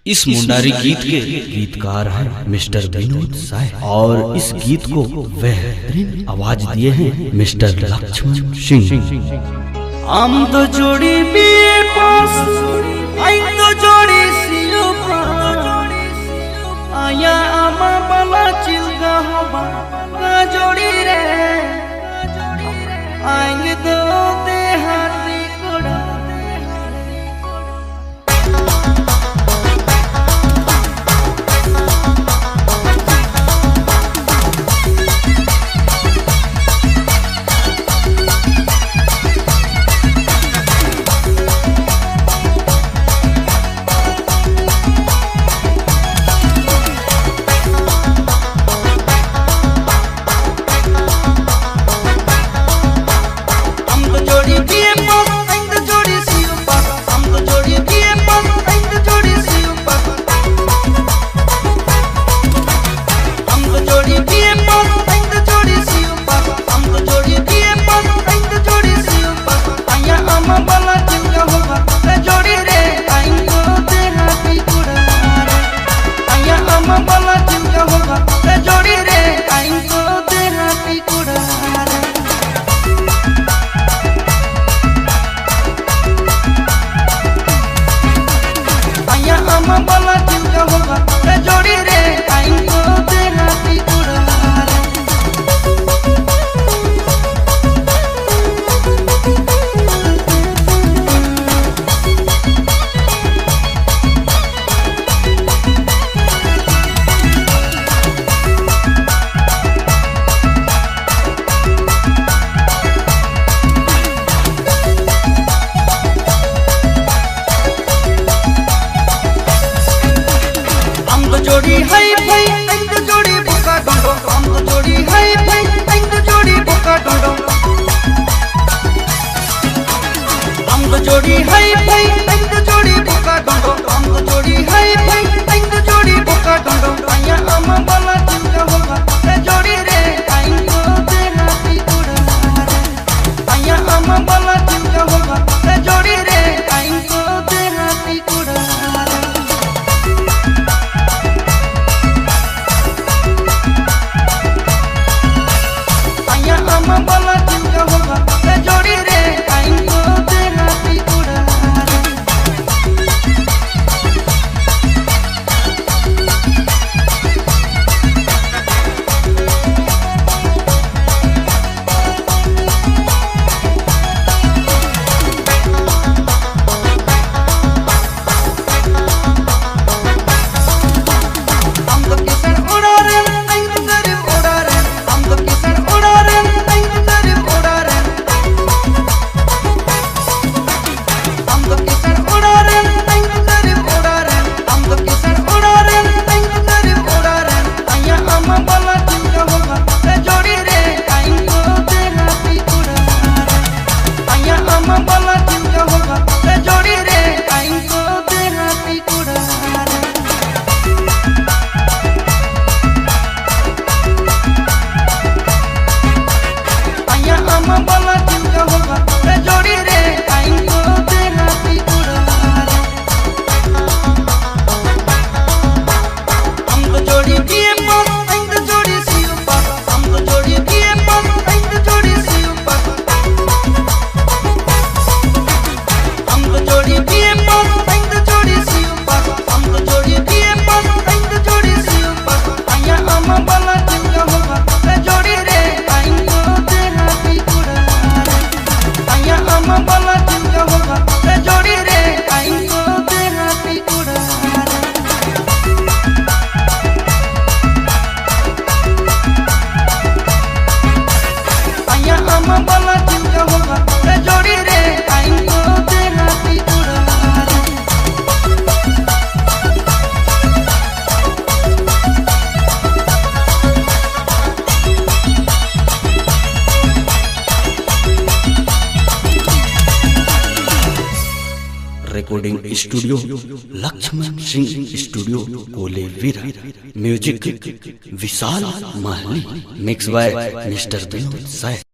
इस मुंडारी गीत के गीतकार हैं मिस्टर विनोद साय और इस गीत को बेहतरीन आवाज दिए हैं मिस्टर लक्ष्मण सिंह। हम तो जोड़ी बीए पास आई तो जोड़ी सीओ आया आमा बला चिलगा होबा का जोड़ी रे आएंगे तो देहाती कोड़ा जोड़ी हाय भाई अंग जोड़ी बुका डोडो हम तो जोड़ी हाय भाई अंग जोड़ी बुका डोडो हम तो जोड़ी हाय भाई अंग जोड़ी बुका डोडो हम तो जोड़ी हाय भाई अंग जोड़ी बुका डोडो आया अम्मा बाला चिंगा होगा ते जोड़ी रे आइंगो तेरा पिकुड़ा आया अम्मा बाला चिंगा होगा ते जोड़ी रे आइंगो तेरा पिकुड़ा बाला चिंगा होगा ते जोड़ी रे आइंगो तेरा पिकुड़ा recording studio Laxman Singh studio Kolebira, music Vishal Mahli, mix by mister Vinod Sai.